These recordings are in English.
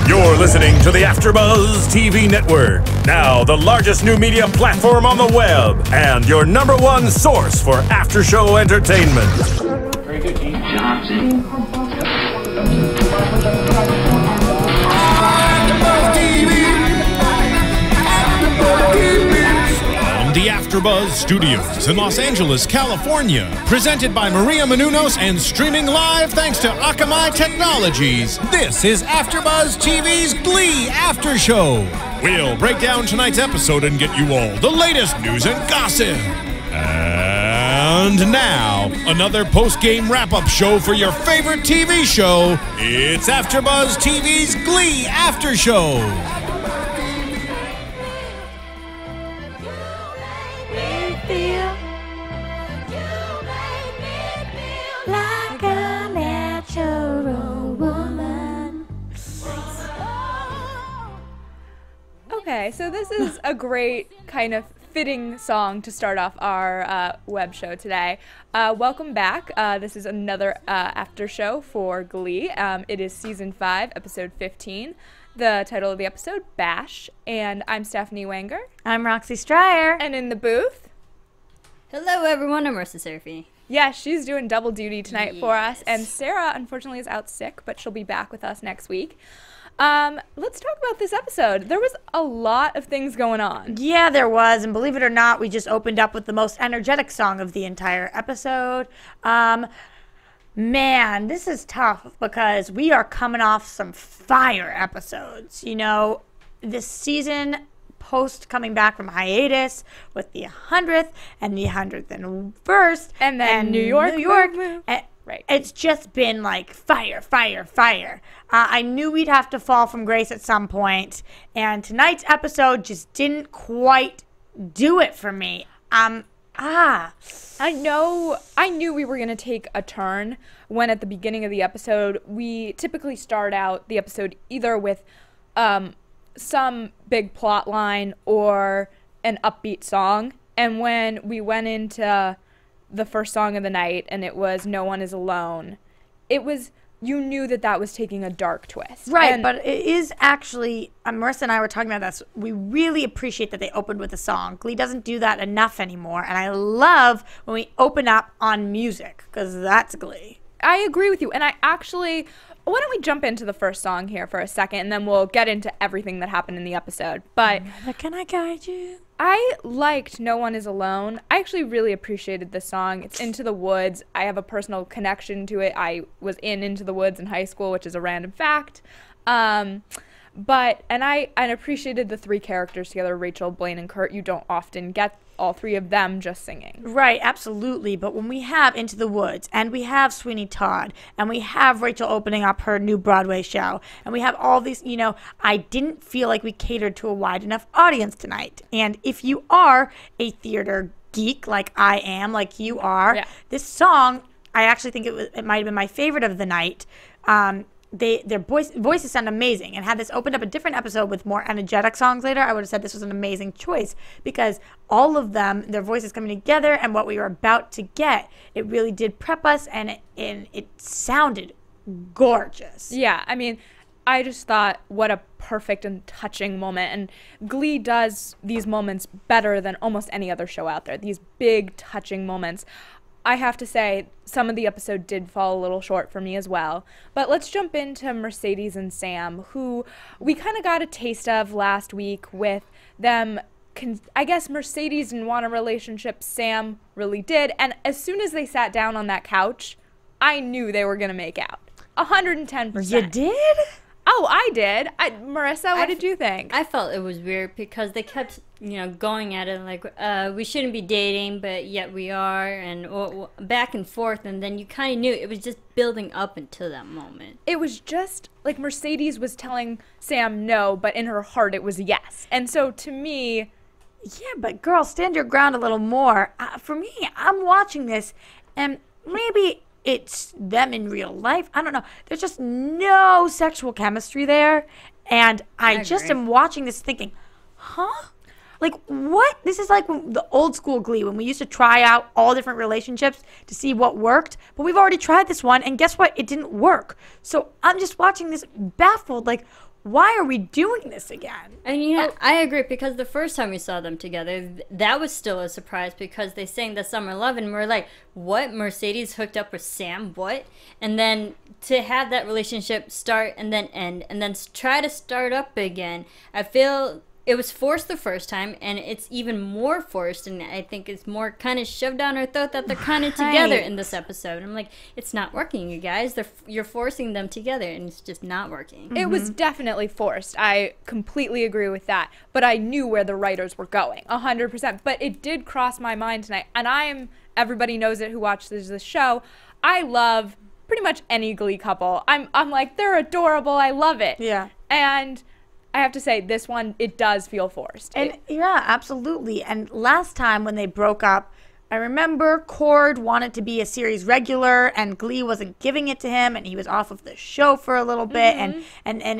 You're listening to the AfterBuzz TV Network, now the largest new media platform on the web, and your #1 source for after-show entertainment. Very good, Keith Johnson. The AfterBuzz Studios in Los Angeles, California. Presented by Maria Menounos and streaming live thanks to Akamai Technologies. This is AfterBuzz TV's Glee After Show. We'll break down tonight's episode and get you all the latest news and gossip. And now, another post-game wrap-up show for your favorite TV show. It's AfterBuzz TV's Glee After Show. Okay, so this is a great kind of fitting song to start off our web show today. Welcome back. This is another after show for Glee. It is season 5, episode 15. The title of the episode, Bash. And I'm Stephanie Wenger. I'm Roxy Striar. And in the booth, hello everyone, I'm Marisa Serafini. yeah, she's doing double duty tonight for us. And Sarah, unfortunately, is out sick, but she'll be back with us next week. Let's talk about this episode. There was a lot of things going on. Yeah, there was, and believe it or not, we just opened up with the most energetic song of the entire episode. Man, this is tough because we are coming off some fire episodes. You know, this season, post coming back from hiatus with the 100th and the 101st, And then New York. Right. It's just been like fire, fire, fire. I knew we'd have to fall from grace at some point, and tonight's episode just didn't quite do it for me. I knew we were going to take a turn when at the beginning of the episode, we typically start out the episode either with some big plot line or an upbeat song. And when we went into the first song of the night and it was No One Is Alone, it was, you knew that was taking a dark twist. Right, but it is actually, Marissa and I were talking about this, we really appreciate that they opened with a song. Glee doesn't do that enough anymore, and I love when we open up on music, because that's Glee. I agree with you, and I actually, why don't we jump into the first song here for a second, and then we'll get into everything that happened in the episode. But Can I guide you? I liked No One Is Alone. I actually really appreciated this song. It's Into the Woods. I have a personal connection to it. I was in Into the Woods in high school, which is a random fact. I appreciated the 3 characters together, Rachel, Blaine, and Kurt. You don't often get all 3 of them just singing. Right, absolutely. But when we have Into the Woods, and we have Sweeney Todd, and we have Rachel opening up her new Broadway show, and we have all these, I didn't feel like we catered to a wide enough audience tonight. And if you are a theater geek like I am, like you are, this song, I actually think it might have been my favorite of the night. Their voices sound amazing, and had this opened up a different episode with more energetic songs later, I would have said this was an amazing choice, because all of them, their voices coming together and what we were about to get, it really did prep us, and it sounded gorgeous. Yeah, I mean, I just thought what a perfect and touching moment, and Glee does these moments better than almost any other show out there, these big touching moments. I have to say, some of the episode did fall a little short for me as well. But let's jump into Mercedes and Sam, who we kind of got a taste of last week with them. I guess Mercedes didn't want a relationship. Sam really did. And as soon as they sat down on that couch, I knew they were going to make out. 110%. You did? Oh, I did. Marissa, what did you think? I felt it was weird because they kept, going at it like, we shouldn't be dating, but yet we are, and back and forth, and then you kind of knew it was just building up until that moment. It was just like Mercedes was telling Sam no, but in her heart it was yes. And so to me... Yeah, but girl, stand your ground a little more. For me, I'm watching this, and maybe it's them in real life. I don't know. There's just no sexual chemistry there. And I just am watching this thinking, huh? Like, what? This is like the old school Glee when we used to try out all different relationships to see what worked. But we've already tried this one, and guess what? It didn't work. So I'm just watching this baffled, like, why are we doing this again? And you know, I agree, because the first time we saw them together, that was still a surprise, because they sang the Summer Love and we're like, what? Mercedes hooked up with Sam? What? And then to have that relationship start and then end and then try to start up again, I feel it was forced the first time, and it's even more forced, and I think it's more kind of shoved down our throat that they're kind of together in this episode. I'm like, it's not working, you guys. You're forcing them together, and it's just not working. It was definitely forced. I completely agree with that. But I knew where the writers were going, 100%. But it did cross my mind tonight, and everybody knows it who watches this show. I love pretty much any Glee couple. I'm like, they're adorable. I love it. Yeah. And I have to say, this one, it does feel forced. And yeah, absolutely. And last time when they broke up, I remember Cord wanted to be a series regular, and Glee wasn't giving it to him, and he was off of the show for a little bit, and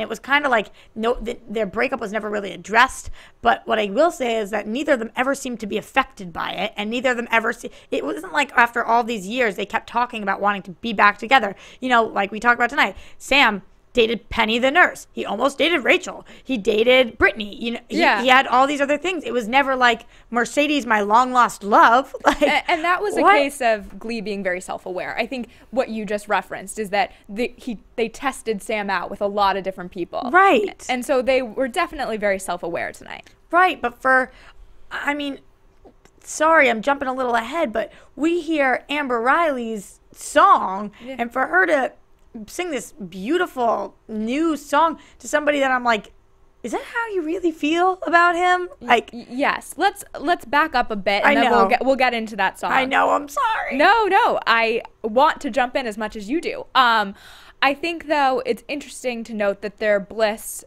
it was kind of like their breakup was never really addressed. But what I will say is that neither of them ever seemed to be affected by it, and neither of them ever it wasn't like after all these years they kept talking about wanting to be back together. You know, like we talked about tonight, Sam dated Penny the nurse. He almost dated Rachel. He dated Brittany. You know, he had all these other things. It was never like Mercedes, my long lost love. Like, and that was a case of Glee being very self-aware. I think what you just referenced is that they tested Sam out with a lot of different people. Right. And so they were definitely very self-aware tonight. Right. But I mean, sorry, I'm jumping a little ahead, but we hear Amber Riley's song, and for her to sing this beautiful new song to somebody that I'm like, is that how you really feel about him? Like, yes. Let's back up a bit, and then we'll get into that song. I know. I'm sorry. No. I want to jump in as much as you do. I think though it's interesting to note that their bliss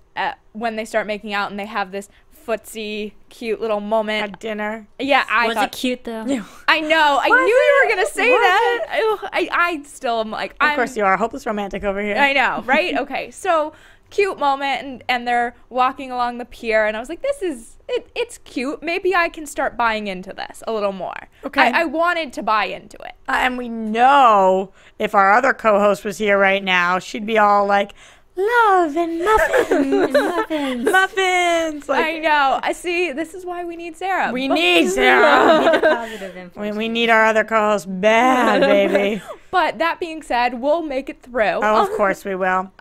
when they start making out and they have this footsie cute little moment at dinner. Yeah, I thought it cute though? I know. I knew you were gonna say that. I still am like, of course you are. Hopeless romantic over here. I know, right? Okay, so cute moment, and they're walking along the pier, and I was like, this is it's cute. Maybe I can start buying into this a little more. Okay, I wanted to buy into it, and we know if our other co-host was here right now, she'd be all like, love and muffins. muffins. Like, I know. I see. This is why we need Sarah. We need Sarah. We need the positive influence. We need our other co-host bad, baby. But that being said, we'll make it through. Oh, of course we will.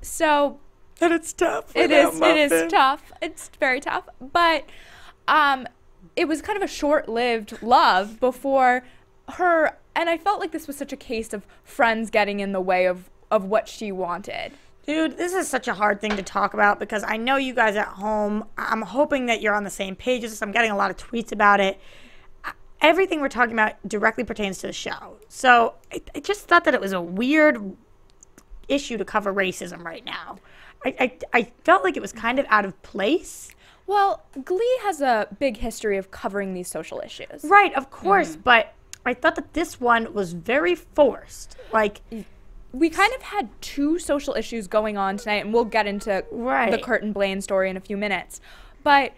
So. And it's tough. It is tough. It's very tough. But, it was kind of a short-lived love before her, and I felt like this was such a case of friends getting in the way of what she wanted. Dude, this is such a hard thing to talk about because I know you guys at home, I'm hoping that you're on the same page as us. I'm getting a lot of tweets about it. Everything we're talking about directly pertains to the show. So I just thought that it was a weird issue to cover racism right now. I felt like it was kind of out of place. Well, Glee has a big history of covering these social issues. Right, of course, but I thought that this one was very forced. Like, we kind of had two social issues going on tonight, and we'll get into the Kurt and Blaine story in a few minutes. But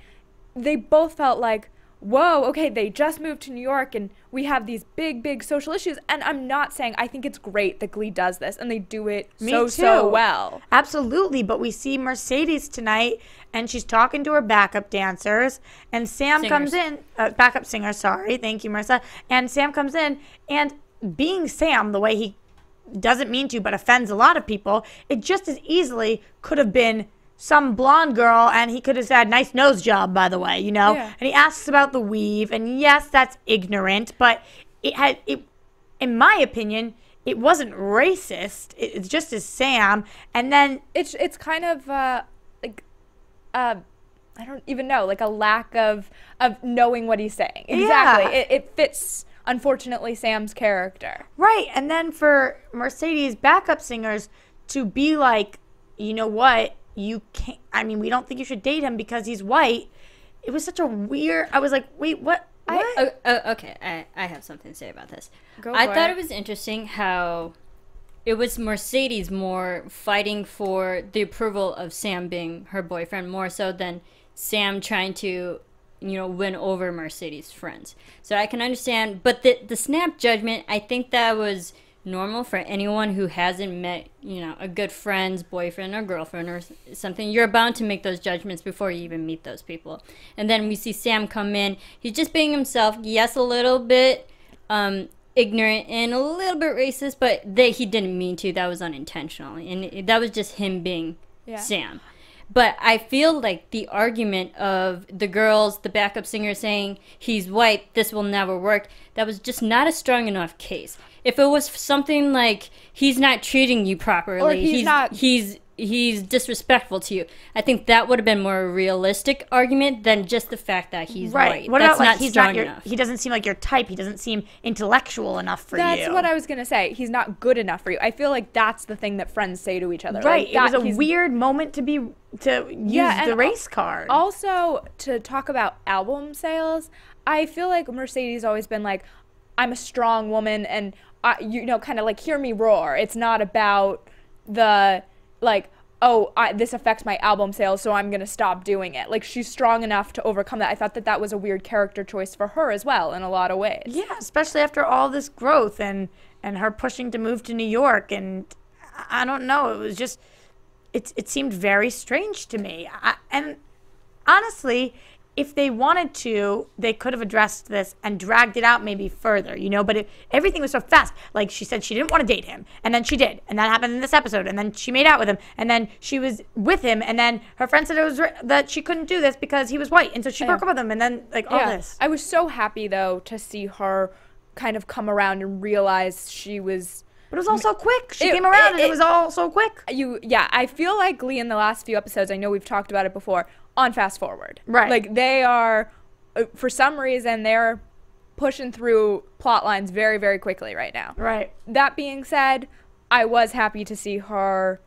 they both felt like, whoa, okay, they just moved to New York, and we have these big, big social issues. And I'm not saying, I think it's great that Glee does this, and they do it so well. Absolutely, but we see Mercedes tonight, and she's talking to her backup dancers, and Sam comes in, backup singer, sorry, thank you, Marisa. And Sam comes in, and being Sam, the way he doesn't mean to but offends a lot of people, it just as easily could have been some blonde girl, and he could have said, nice nose job, by the way, you know? Yeah. And he asks about the weave, and yes, that's ignorant, but it in my opinion, it wasn't racist. It's just as Sam, and then it's kind of like I don't even know, like a lack of knowing what he's saying. Exactly. Yeah. It fits, unfortunately, Sam's character. Right, and then for Mercedes' backup singers to be like, you know what, you can't, I mean, we don't think you should date him because he's white. It was such a weird, I was like, wait, what? Okay, I have something to say about this. I thought it was interesting how it was Mercedes more fighting for the approval of Sam being her boyfriend more so than Sam trying to, you know, win over Mercedes' friends. So I can understand, but the snap judgment, I think that was normal for anyone who hasn't met, a good friend's boyfriend or girlfriend or something. You're bound to make those judgments before you even meet those people. And then we see Sam come in. He's just being himself. Yes, a little bit ignorant and a little bit racist, but he didn't mean to. That was unintentional. And that was just him being Sam. But I feel like the argument of the girls, the backup singer saying he's white, this will never work, that was just not a strong enough case. If it was something like he's not treating you properly, or he's disrespectful to you, I think that would have been more a realistic argument than just the fact that he's white. What That's about, like, not he's strong not enough. he doesn't seem like your type. He doesn't seem intellectual enough for you. That's what I was gonna say. He's not good enough for you. I feel like that's the thing that friends say to each other. Right. Like, it was a weird moment to use the race card. Also, to talk about album sales, I feel like Mercedes always been like, I'm a strong woman, and kind of like, hear me roar. It's not about the like, this affects my album sales, so I'm going to stop doing it. Like, she's strong enough to overcome that. I thought that was a weird character choice for her as well in a lot of ways. Yeah, especially after all this growth and her pushing to move to New York. And I don't know, it was just, it seemed very strange to me. And honestly, if they wanted to, they could have addressed this and dragged it out maybe further, but everything was so fast. Like, she said she didn't want to date him, and then she did, and that happened in this episode, and then she made out with him, and then she was with him, and then her friend said that she couldn't do this because he was white, and so she broke up with him, and then, like, all this. I was so happy, though, to see her kind of come around and realize she was... But it was all so quick. She came around, and it was all so quick. I feel like Glee in the last few episodes, I know we've talked about it before, on fast forward. Right. Like, they are, for some reason, they're pushing through plot lines very, very quickly right now. Right. That being said, I was happy to see her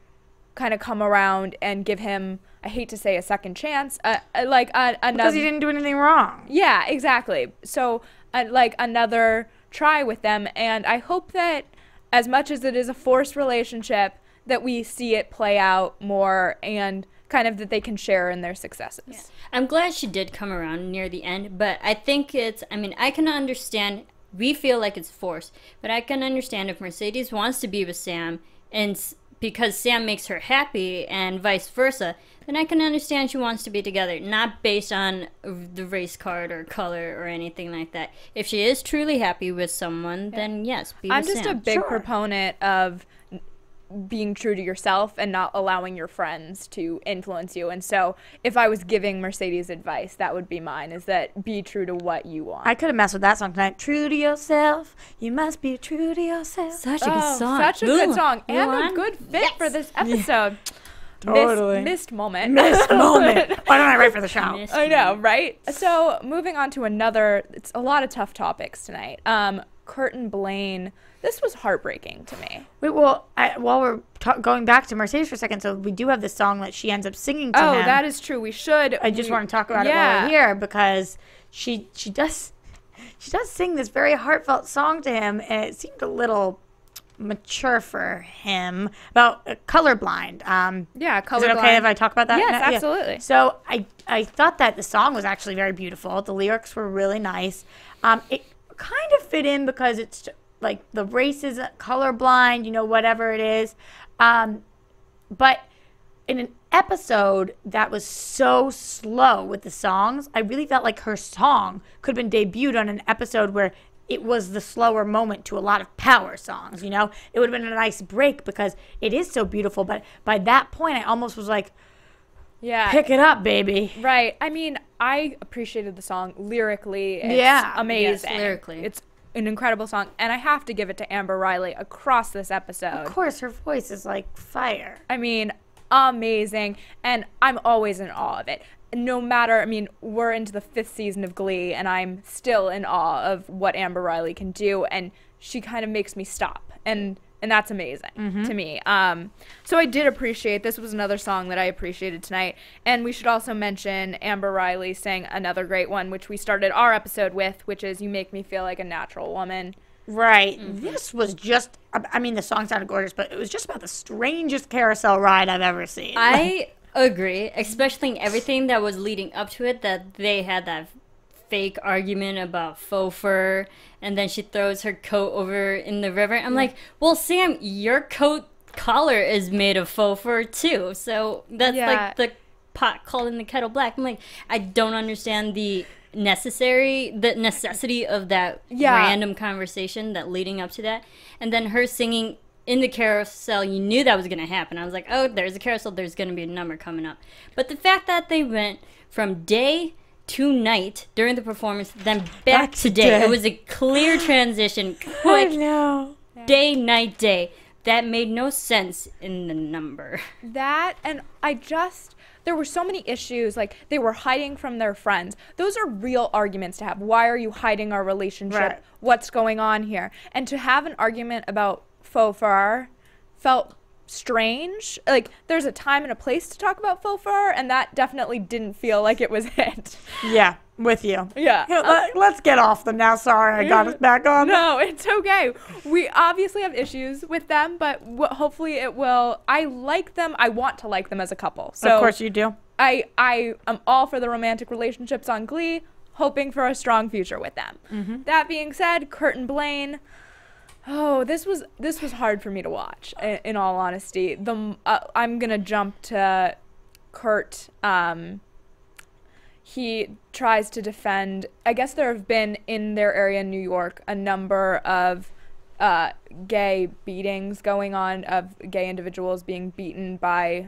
kind of come around and give him, I hate to say a second chance, because he didn't do anything wrong. Yeah, exactly. So, another try with them, and I hope that as much as it is a forced relationship, that we see it play out more and kind of that they can share in their successes. Yeah. I'm glad she did come around near the end, but I think I can understand, we feel like it's forced, but I can understand if Mercedes wants to be with Sam, and because Sam makes her happy and vice versa, then I can understand she wants to be together, not based on the race card or color or anything like that. If she is truly happy with someone, then yes, be with Sam. I'm just a big proponent of being true to yourself and not allowing your friends to influence you. And so if I was giving Mercedes advice, that would be mine, is that be true to what you want. I could have messed with that song tonight. True to yourself. You must be true to yourself. Such a good song. Such a good song. And a good fit for this episode. Totally. Missed moment. Missed moment. Why don't I write for the show? I know, right? So moving on to another, it's a lot of tough topics tonight. Kurt and Blaine. This was heartbreaking to me. Wait, well, while we're going back to Mercedes for a second, so we do have this song that she ends up singing to him. Oh, that is true. We should. I just want to talk about it while we're here, because she does sing this very heartfelt song to him, and it seemed a little mature for him, about colorblind. Yeah, colorblind. Is it okay if I talk about that? Yes, absolutely. Yeah. So I thought that the song was actually very beautiful. The lyrics were really nice. It kind of fit in because it's like the race is colorblind, whatever it is. But in an episode that was so slow with the songs, I really felt like her song could have been debuted on an episode where it was the slower moment to a lot of power songs, It would have been a nice break because it is so beautiful. But by that point, I almost was like, yeah, pick it up, baby. Right. I mean, I appreciated the song lyrically. It's amazing. Yes, lyrically. It's an incredible song, and I have to give it to Amber Riley across this episode. Of course, her voice is like fire. I mean, amazing, and I'm always in awe of it. No matter, we're into the 5th season of Glee, and I'm still in awe of what Amber Riley can do, and she kind of makes me stop, and that's amazing to me. So I did appreciate, this was another song that I appreciated tonight, and we should also mention Amber Riley sang another great one, which we started our episode with, which is You Make Me Feel Like a Natural Woman. Right. This was just, the song sounded gorgeous, but it was just about the strangest carousel ride I've ever seen. I agree, especially in everything that was leading up to it, that they had that fake argument about faux fur, and then she throws her coat over in the river. I'm like, well, Sam, your coat collar is made of faux fur too, so that's like the pot calling the kettle black. I'm like, I don't understand the necessity of that random conversation that leading up to that. And then her singing in the carousel, you knew that was going to happen. I was like, oh, there's a carousel, there's going to be a number coming up. But the fact that they went from day to night during the performance, then back to day, it was a clear transition, quick, day, night, day. That made no sense in the number. That, and there were so many issues, like they were hiding from their friends. Those are real arguments to have. Why are you hiding our relationship? Right. What's going on here? And to have an argument about faux fur felt strange. Like, there's a time and a place to talk about faux fur, and that definitely didn't feel like it was it. Yeah, with you. Yeah. Let's get off them now. Sorry, I got us back on. No, it's okay. We obviously have issues with them, but hopefully it will. I like them. I want to like them as a couple. So of course you do. I am all for the romantic relationships on Glee, hoping for a strong future with them. That being said, Kurt and Blaine, this was hard for me to watch, in all honesty. I'm going to jump to Kurt. He tries to defend, I guess there have been in their area in New York a number of gay beatings going on, of gay individuals being beaten by,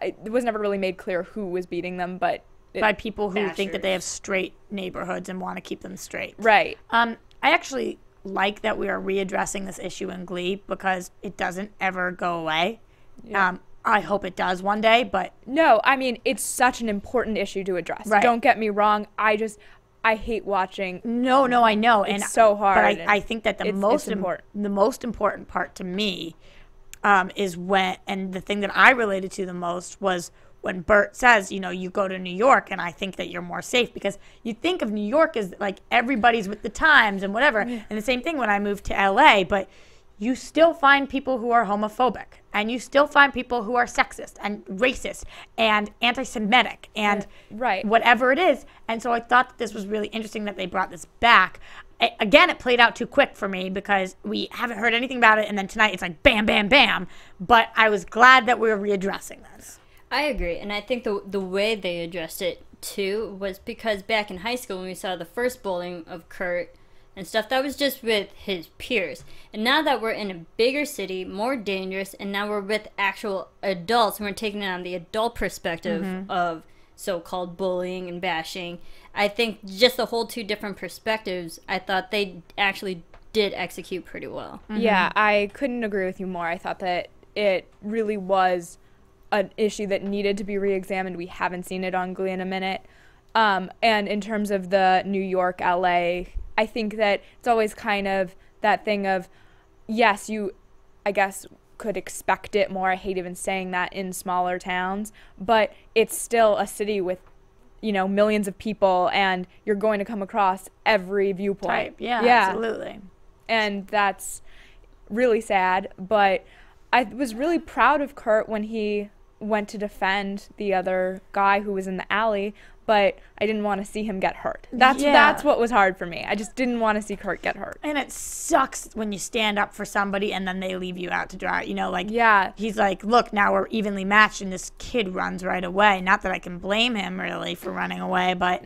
it was never really made clear who was beating them, but by people who think that they have straight neighborhoods and want to keep them straight. Right. I actually like that we are readdressing this issue in Glee because it doesn't ever go away. Yeah. I hope it does one day, but... No, I mean, it's such an important issue to address. Right. Don't get me wrong. I hate watching. No, I know. It's so hard. But I think that the most important part to me is when, and the thing that I related to the most was when Bert says, you go to New York and I think that you're more safe, because you think of New York as like everybody's with the times and whatever. Yeah. And the same thing when I moved to LA, but you still find people who are homophobic, and you still find people who are sexist and racist and anti-Semitic and whatever it is. And so I thought that this was really interesting that they brought this back. Again, it played out too quick for me because we haven't heard anything about it, and then tonight it's like bam, bam, bam. But I was glad that we were readdressing this. I agree, and I think the way they addressed it too was because back in high school when we saw the first bullying of Kurt and stuff, that was just with his peers. And now that we're in a bigger city, more dangerous, and now we're with actual adults, and we're taking it on the adult perspective of so-called bullying and bashing, I think just the whole two different perspectives, I thought they actually did execute pretty well. Yeah, I couldn't agree with you more. I thought that it really was an issue that needed to be re-examined. We haven't seen it on Glee in a minute. And in terms of the New York, LA, I think that it's always kind of that thing of, yes, you, I guess, could expect it more. I hate even saying that in smaller towns, but it's still a city with, millions of people, and you're going to come across every viewpoint. Yeah, absolutely. And that's really sad, but I was really proud of Kurt when he went to defend the other guy who was in the alley, but I didn't want to see him get hurt. That's what was hard for me. I just didn't want to see Kurt get hurt. And it sucks when you stand up for somebody and then they leave you out to dry. He's like, look, now we're evenly matched, and this kid runs right away. Not that I can blame him really for running away, but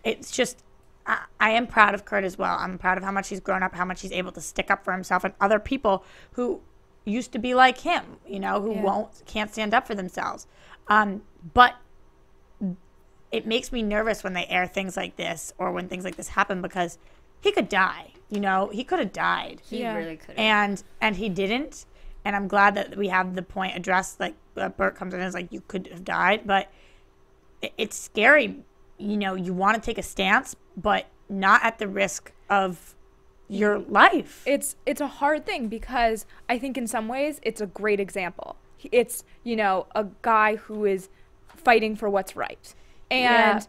it's just, I am proud of Kurt as well. I'm proud of how much he's grown up, how much he's able to stick up for himself, and other people who used to be like him, who can't stand up for themselves. But it makes me nervous when they air things like this or when things like this happen, because he could die. He could have died. He really could have. And he didn't. And I'm glad that we have the point addressed, like Bert comes in and is like, you could have died. But it's scary. You want to take a stance, but not at the risk of your life. It's a hard thing, because I think in some ways it's a great example. It's, a guy who is fighting for what's right. And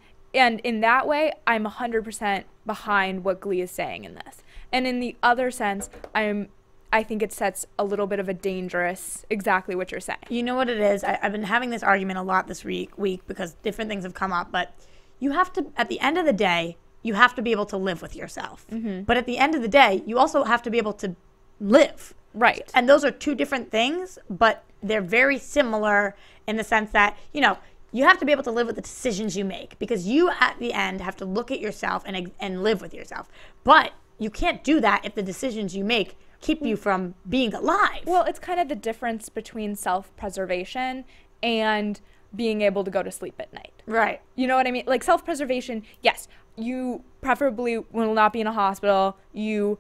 in that way, I'm 100% behind what Glee is saying in this. And in the other sense, I think it sets a little bit of a dangerous, exactly what you're saying. You know what it is? I've been having this argument a lot this week because different things have come up. But you have to, at the end of the day, you have to be able to live with yourself. But at the end of the day, you also have to be able to live. Right. And those are two different things, but they're very similar in the sense that, you know, you have to be able to live with the decisions you make, because you at the end have to look at yourself and live with yourself. But you can't do that if the decisions you make keep you from being alive. Well, it's kind of the difference between self-preservation and being able to go to sleep at night. Right. You know what I mean? Like, self-preservation, yes, you preferably will not be in a hospital. You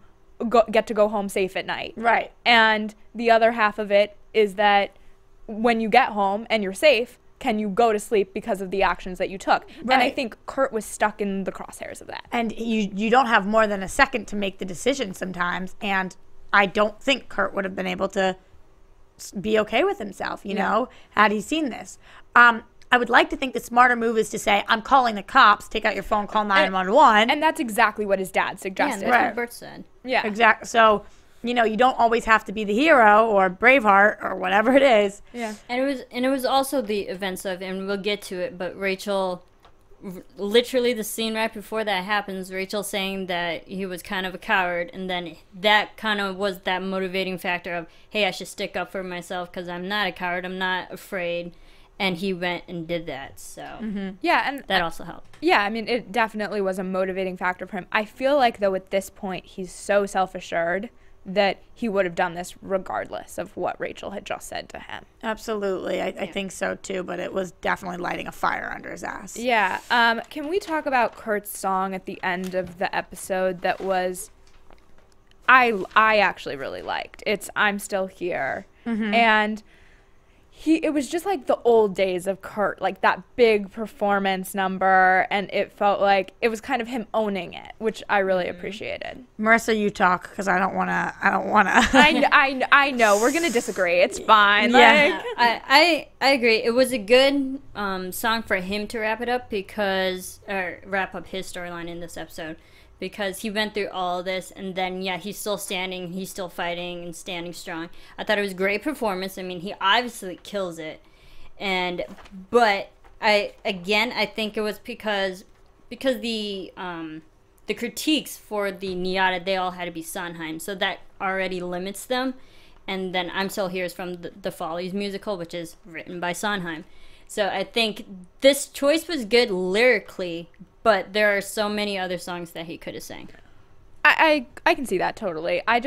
get to go home safe at night. Right. And the other half of it is that when you get home and you're safe, can you go to sleep because of the actions that you took? Right. And I think Kurt was stuck in the crosshairs of that. And you don't have more than a second to make the decision sometimes. And I don't think Kurt would have been able to be okay with himself, you know, had he seen this. I would like to think the smarter move is to say, I'm calling the cops, take out your phone, call 911. And that's exactly what his dad Yeah, suggested. that's what Bert said. Yeah. Exactly. So, you know, you don't always have to be the hero or Braveheart or whatever it is. Yeah. And it was also the events of, and we'll get to it, but Rachel, literally the scene right before that happens, Rachel saying that he was kind of a coward, and then that kind of was that motivating factor of, hey, I should stick up for myself because I'm not a coward, I'm not afraid, and he went and did that, so Yeah, and that also helped. yeah, I mean, it definitely was a motivating factor for him. I feel like, though, at this point, he's so self-assured that he would have done this regardless of what Rachel had just said to him. Absolutely. I think so too, but it was definitely lighting a fire under his ass. Yeah. Can we talk about Kurt's song at the end of the episode that was, I actually really liked. It's I'm Still Here. And it was just like the old days of Kurt, like that big performance number, and it felt like it was kind of him owning it, which I really appreciated. Marisa, you talk, because I don't want to. Uh-huh. I know we're gonna disagree. It's fine. Yeah. Like, I agree. It was a good song for him to wrap it up wrap up his storyline in this episode, because he went through all of this, and then he's still standing, he's still fighting and standing strong. I thought it was a great performance. I mean, he obviously kills it, but I think it was because the critiques for the Niata, they all had to be Sondheim, so that already limits them. And then I'm Still Here is from the Follies musical, which is written by Sondheim. So I think this choice was good lyrically, but there are so many other songs that he could have sang. I can see that totally. I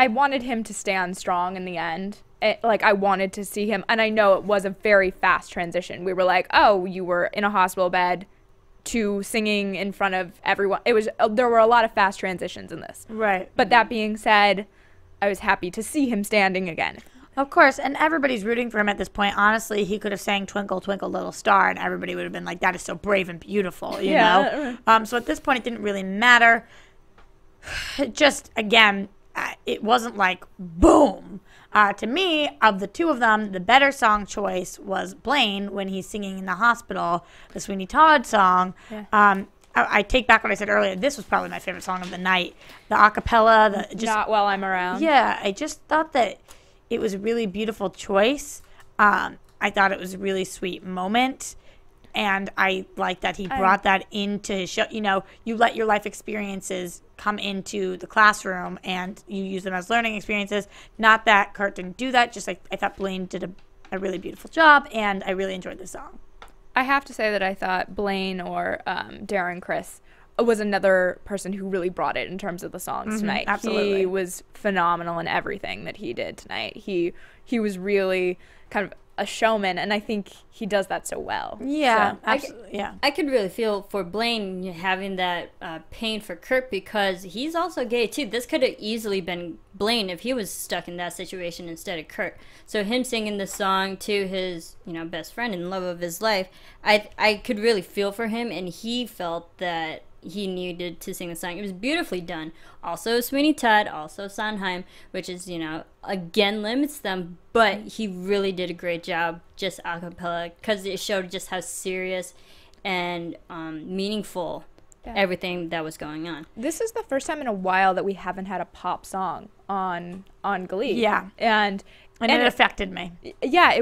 wanted him to stand strong in the end. I wanted to see him, and I know it was a very fast transition. We were like, oh, you were in a hospital bed to singing in front of everyone. There were a lot of fast transitions in this. Right. But that being said, I was happy to see him standing again. Of course, and everybody's rooting for him at this point. Honestly, he could have sang Twinkle, Twinkle, Little Star, and everybody would have been like, that is so brave and beautiful, you know? So at this point, it didn't really matter. Just, again, it wasn't like, boom. To me, of the two of them, the better song choice was Blaine when he's singing in the hospital, the Sweeney Todd song. Yeah. I take back what I said earlier. This was probably my favorite song of the night. The acapella. Not While I'm Around. Yeah, I just thought that it was a really beautiful choice. I thought it was a really sweet moment. And I like that he brought that into his show. You know, you let your life experiences come into the classroom and you use them as learning experiences. Not that Kurt didn't do that. Just like I thought Blaine did a really beautiful job, and I really enjoyed the song. I have to say that I thought Blaine or Darren Criss was another person who really brought it in terms of the songs tonight. Absolutely. He was phenomenal in everything that he did tonight. He was really kind of a showman, and I think he does that so well. Yeah, So, absolutely. I could really feel for Blaine having that pain for Kurt, because he's also gay too. This could have easily been Blaine if he was stuck in that situation instead of Kurt. So him singing the song to his best friend and love of his life, I could really feel for him, and he felt that he needed to sing the song. It was beautifully done. Also Sweeney Todd, also Sondheim, which is, again limits them, but he really did a great job just a cappella, because it showed just how serious and meaningful everything that was going on. This is the first time in a while that we haven't had a pop song on Glee. Yeah. And And it affected me. Yeah,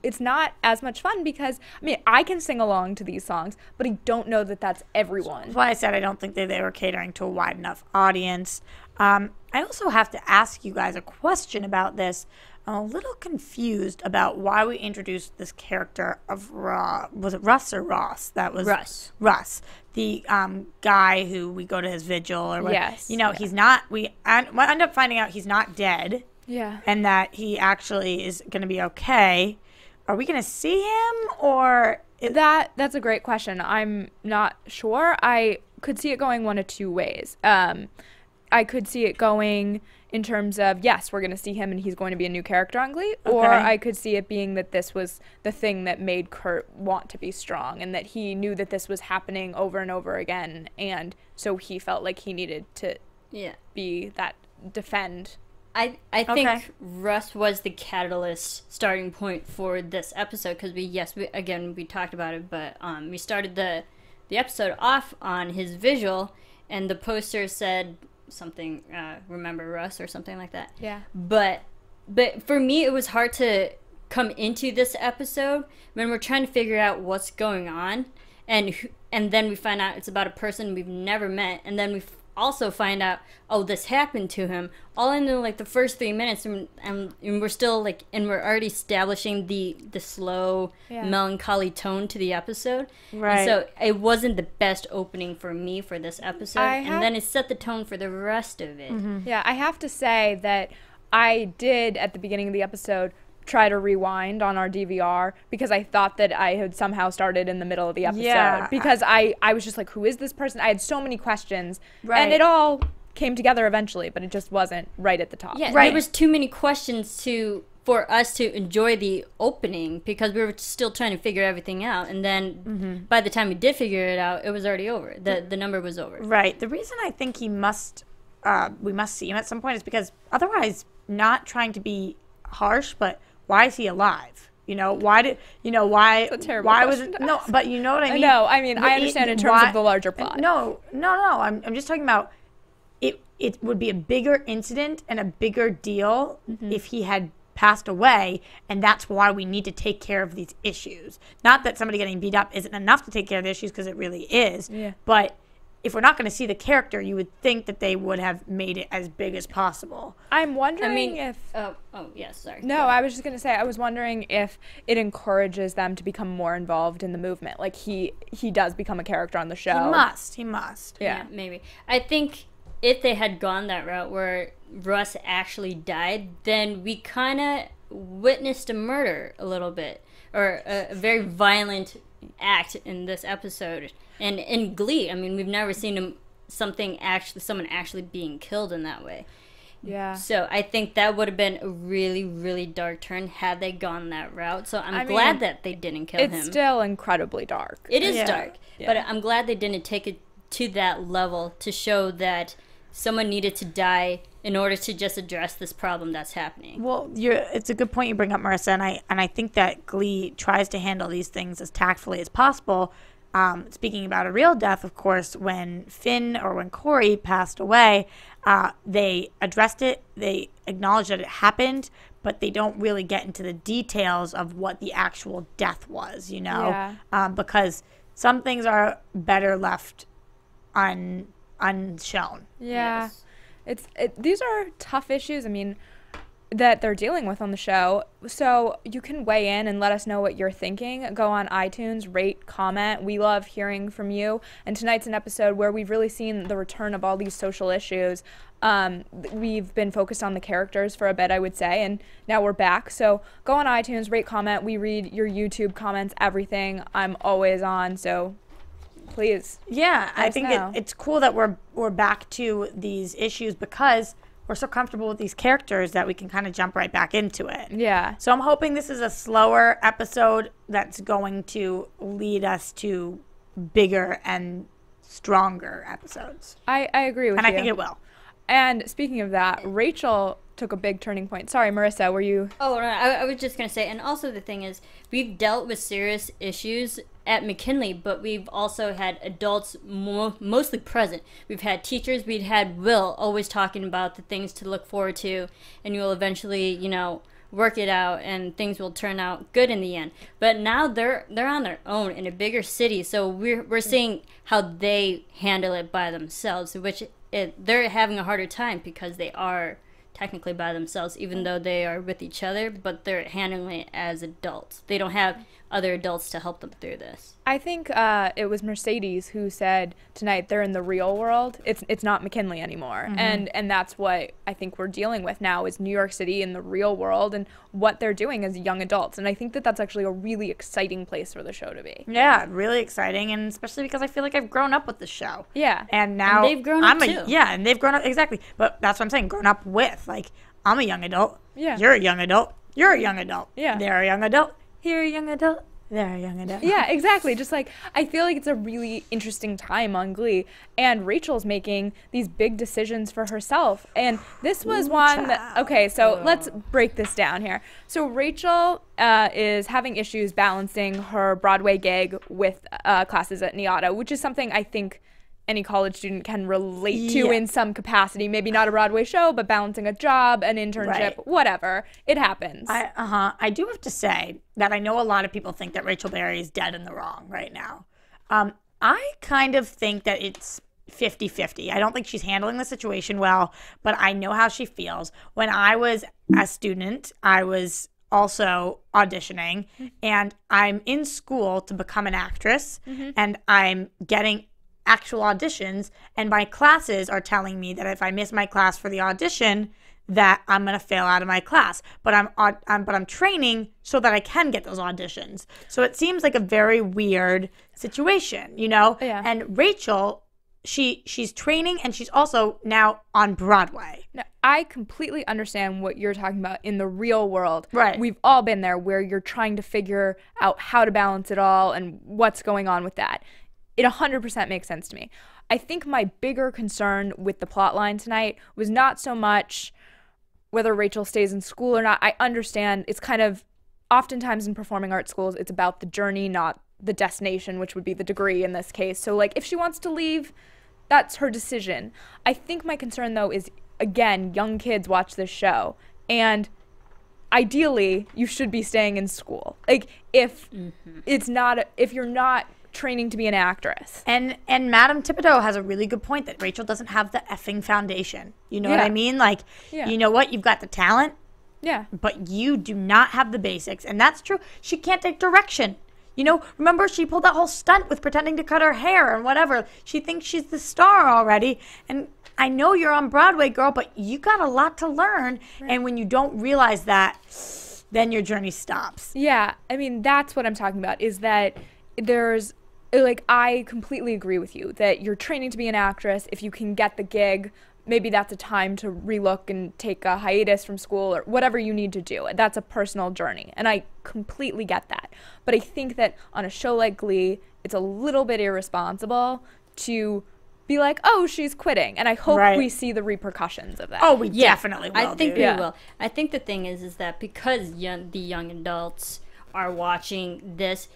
it's not as much fun because, I mean, I can sing along to these songs, but I don't know that that's everyone. That's why I said I don't think they were catering to a wide enough audience. I also have to ask you guys a question about this. I'm a little confused about why we introduced this character of was it Russ or Ross? That was Russ. Russ, the guy who we go to his vigil or whatever. Yes. You know, he's not. We end up finding out he's not dead. Yeah. And that he actually is going to be okay. Are we going to see him or? That's a great question. I'm not sure. I could see it going one of two ways. I could see it going in terms of, yes, we're going to see him and he's going to be a new character on Glee. Okay. Or I could see it being that this was the thing that made Kurt want to be strong and that he knew that this was happening over and over again. And so he felt like he needed to be that defend. I think Russ was the catalyst starting point for this episode because we talked about it, but we started the episode off on his visual and the poster said something, remember Russ or something like that. Yeah. But for me, it was hard to come into this episode when we're trying to figure out what's going on, and then we find out it's about a person we've never met, and then we also find out, oh, this happened to him. All in like the first 3 minutes, and we're still like, and we're already establishing the slow, melancholy tone to the episode. Right. And so it wasn't the best opening for me for this episode, and then it set the tone for the rest of it. Mm-hmm. Yeah, I have to say that I did at the beginning of the episode try to rewind on our DVR because I thought that I had somehow started in the middle of the episode because I was just like, who is this person? I had so many questions and it all came together eventually, but it just wasn't right at the top. Yeah, there was too many questions for us to enjoy the opening because we were still trying to figure everything out, and then by the time we did figure it out, it was already over. The number was over. Right. The reason I think we must see him at some point is because otherwise, not trying to be harsh, but why is he alive? You know, why did, you know, why, That's a terrible why question was it, to no, ask. but you know what I mean? No, I mean, I understand in terms of the larger plot. No, I'm just talking about it would be a bigger incident and a bigger deal if he had passed away, and that's why we need to take care of these issues. Not that somebody getting beat up isn't enough to take care of the issues, because it really is, but if we're not going to see the character, you would think that they would have made it as big as possible. I'm wondering if... yes, sorry. No, I was just going to say, I was wondering if it encourages them to become more involved in the movement. Like, he does become a character on the show. He must. Yeah, maybe. I think if they had gone that route where Russ actually died, then we kind of witnessed a murder a little bit, or a very violent act in this episode. And in Glee, I mean, we've never seen someone actually being killed in that way. Yeah. So I think that would have been a really, really dark turn had they gone that route. So I'm glad that they didn't kill him. It's still incredibly dark. It is dark, but I'm glad they didn't take it to that level to show that someone needed to die in order to just address this problem that's happening. Well, it's a good point you bring up, Marissa, and I think that Glee tries to handle these things as tactfully as possible. Speaking about a real death, of course, when Finn or when Corey passed away, they addressed it, they acknowledged that it happened, but they don't really get into the details of what the actual death was, you know? Because some things are better left unshown. Yeah. Yes. These are tough issues, I mean, that they're dealing with on the show. So you can weigh in and let us know what you're thinking. Go on iTunes, rate, comment. We love hearing from you. And tonight's an episode where we've really seen the return of all these social issues. We've been focused on the characters for a bit, I would say, and now we're back. So go on iTunes, rate, comment. We read your YouTube comments, everything. I'm always on, so please. Yeah, I think it's cool that we're back to these issues because we're so comfortable with these characters that we can kind of jump right back into it. Yeah. So I'm hoping this is a slower episode that's going to lead us to bigger and stronger episodes. I agree with you. And I think it will. And speaking of that, Rachel took a big turning point. Sorry, Marissa, were you... Oh, no, I was just going to say, and also the thing is, we've dealt with serious issues at McKinley, but we've also had adults mostly present. We've had teachers, we've had Will always talking about the things to look forward to, and you'll eventually, you know, work it out and things will turn out good in the end. But now they're on their own in a bigger city, so we're seeing how they handle it by themselves, which they're having a harder time because they are technically by themselves, even though they are with each other, but they're handling it as adults. They don't have other adults to help them through this. I think it was Mercedes who said tonight they're in the real world. It's not McKinley anymore. And that's what I think we're dealing with now is New York City in the real world and what they're doing as young adults. And I think that that's actually a really exciting place for the show to be. Yeah, really exciting, and especially because I feel like I've grown up with the show. Yeah. And now they've grown up too. Yeah, and they've grown up, exactly. But that's what I'm saying, grown up with. Like, I'm a young adult. Yeah. You're a young adult. You're a young adult. Yeah. They're a young adult. You're a young adult. They're a young adult. Yeah, exactly. Just like, I feel like it's a really interesting time on Glee, and Rachel's making these big decisions for herself. And this was one that, okay, so let's break this down here. So Rachel is having issues balancing her Broadway gig with classes at NIATA, which is something I think any college student can relate to in some capacity. Maybe not a Broadway show, but balancing a job, an internship, whatever. It happens. I do have to say that I know a lot of people think that Rachel Berry is dead in the wrong right now. I kind of think that it's 50-50. I don't think she's handling the situation well, but I know how she feels. When I was a student, I was also auditioning, and I'm in school to become an actress, and I'm getting actual auditions, and my classes are telling me that if I miss my class for the audition, that I'm gonna fail out of my class. But I'm training so that I can get those auditions. So it seems like a very weird situation, you know? Yeah. And Rachel, she's training, and she's also now on Broadway. Now, I completely understand what you're talking about in the real world. Right. We've all been there where you're trying to figure out how to balance it all and what's going on with that. It 100% makes sense to me. I think my bigger concern with the plot line tonight was not so much whether Rachel stays in school or not. I understand it's kind of, oftentimes in performing arts schools, it's about the journey, not the destination, which would be the degree in this case. So, like, if she wants to leave, that's her decision. I think my concern, though, is, again, young kids watch this show, and ideally, you should be staying in school. Like, if if you're not training to be an actress. And Madame Thibodeau has a really good point that Rachel doesn't have the effing foundation. You know what I mean? Like, you know what? You've got the talent, but you do not have the basics. And that's true. She can't take direction. You know, remember she pulled that whole stunt with pretending to cut her hair and whatever. She thinks she's the star already. And I know you're on Broadway, girl, but you got a lot to learn. Right. And when you don't realize that, then your journey stops. Yeah. I mean, that's what I'm talking about, is that there's, like, I completely agree with you that you're training to be an actress. If you can get the gig, maybe that's a time to relook and take a hiatus from school or whatever you need to do. That's a personal journey, and I completely get that. But I think that on a show like Glee, it's a little bit irresponsible to be like, oh, she's quitting. And I hope we see the repercussions of that. Oh, we definitely will. I think we will. I think the thing is that because the young adults are watching this,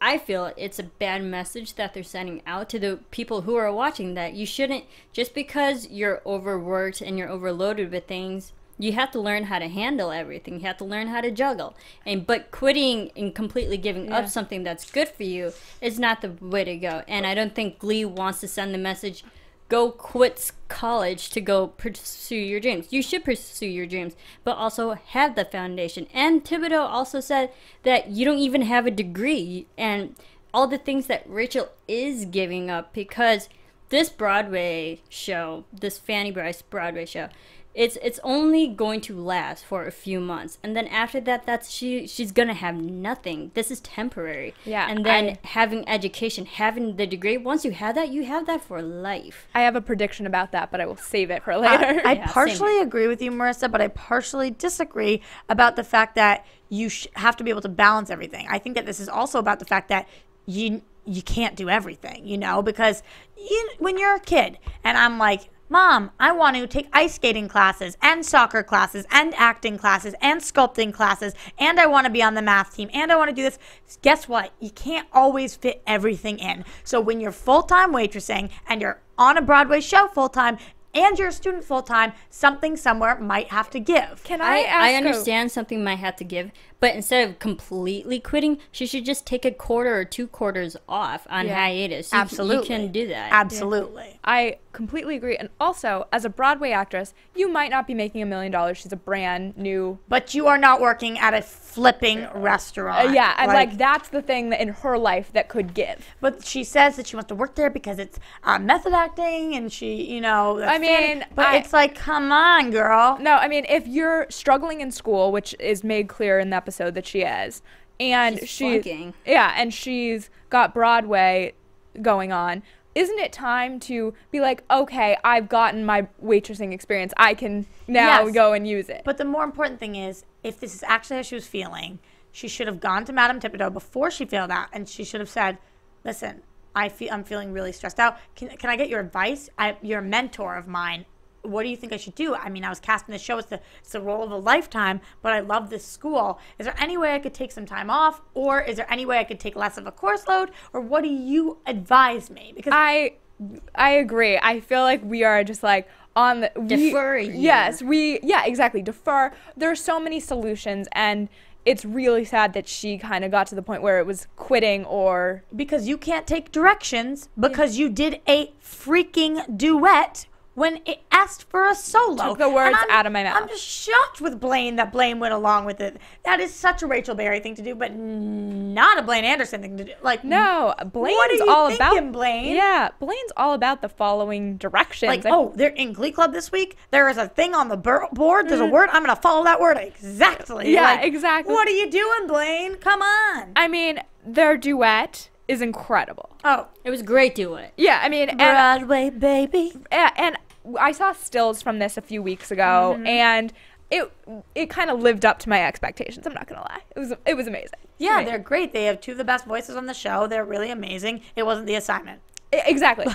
I feel it's a bad message that they're sending out to the people who are watching, that you shouldn't, just because you're overworked and you're overloaded with things, you have to learn how to handle everything. You have to learn how to juggle. But quitting and completely giving up something that's good for you is not the way to go. And I don't think Glee wants to send the message, go quit college to go pursue your dreams. You should pursue your dreams, but also have the foundation. And Thibodeau also said that you don't even have a degree, and all the things that Rachel is giving up, because this Broadway show, this Fanny Bryce Broadway show, it's only going to last for a few months, and then after that, she's gonna have nothing. This is temporary. Yeah. And then having education, having the degree, once you have that for life. I have a prediction about that, but I will save it for later. I partially agree with you, Marissa, but I partially disagree about the fact that you have to be able to balance everything. I think that this is also about the fact that you can't do everything, you know, because when you're a kid and I'm like, Mom, I want to take ice skating classes and soccer classes and acting classes and sculpting classes, and I want to be on the math team, and I want to do this. Guess what? You can't always fit everything in. So when you're full-time waitressing and you're on a Broadway show full-time, and you're a student full-time, something somewhere might have to give. Can I ask I understand something might have to give, but instead of completely quitting, she should just take a quarter or 2 quarters off on hiatus. Absolutely. You can do that. Absolutely. I completely agree. And also, as a Broadway actress, you might not be making $1 million. She's a brand new. But you are not working at a flipping restaurant. Yeah, and like that's the thing that in her life that could give. But she says that she wants to work there because it's method acting, and she, you know. I mean, but it's like, come on, girl. No, I mean, if you're struggling in school, which is made clear in the episode that she is, and she's and she's got Broadway going on. Isn't it time to be like, okay, I've gotten my waitressing experience. I can now go and use it. But the more important thing is, if this is actually how she was feeling, she should have gone to Madame Thibodeau before she failed out, and she should have said, listen, I'm feeling really stressed out. Can I get your advice? You're a mentor of mine. What do you think I should do? I mean, I was cast in the show. It's the role of a lifetime, but I love this school. Is there any way I could take some time off? Or is there any way I could take less of a course load? Or what do you advise me? Because I agree. I feel like we are just like on the... Defer. Yes, exactly. Defer. There are so many solutions, and it's really sad that she kind of got to the point where it was quitting or... Because you can't take directions because you did a freaking duet when it asked for a solo. Took the words out of my mouth. I'm just shocked with Blaine that Blaine went along with it. That is such a Rachel Berry thing to do, but not a Blaine Anderson thing to do. Like, no, Blaine's what are you all thinking, about Blaine? Yeah, Blaine's all about the following directions. Like, they're in Glee Club this week. There is a thing on the board. There's a word. I'm going to follow that word exactly. Yeah, like, exactly. What are you doing, Blaine? Come on. I mean, their duet is incredible. Oh, it was a great duet. Yeah, I mean, Broadway, baby. And I saw stills from this a few weeks ago, and it kind of lived up to my expectations. I'm not gonna lie, it was amazing. Yeah, they're great. They have 2 of the best voices on the show. They're really amazing. It wasn't The Assignment. Exactly.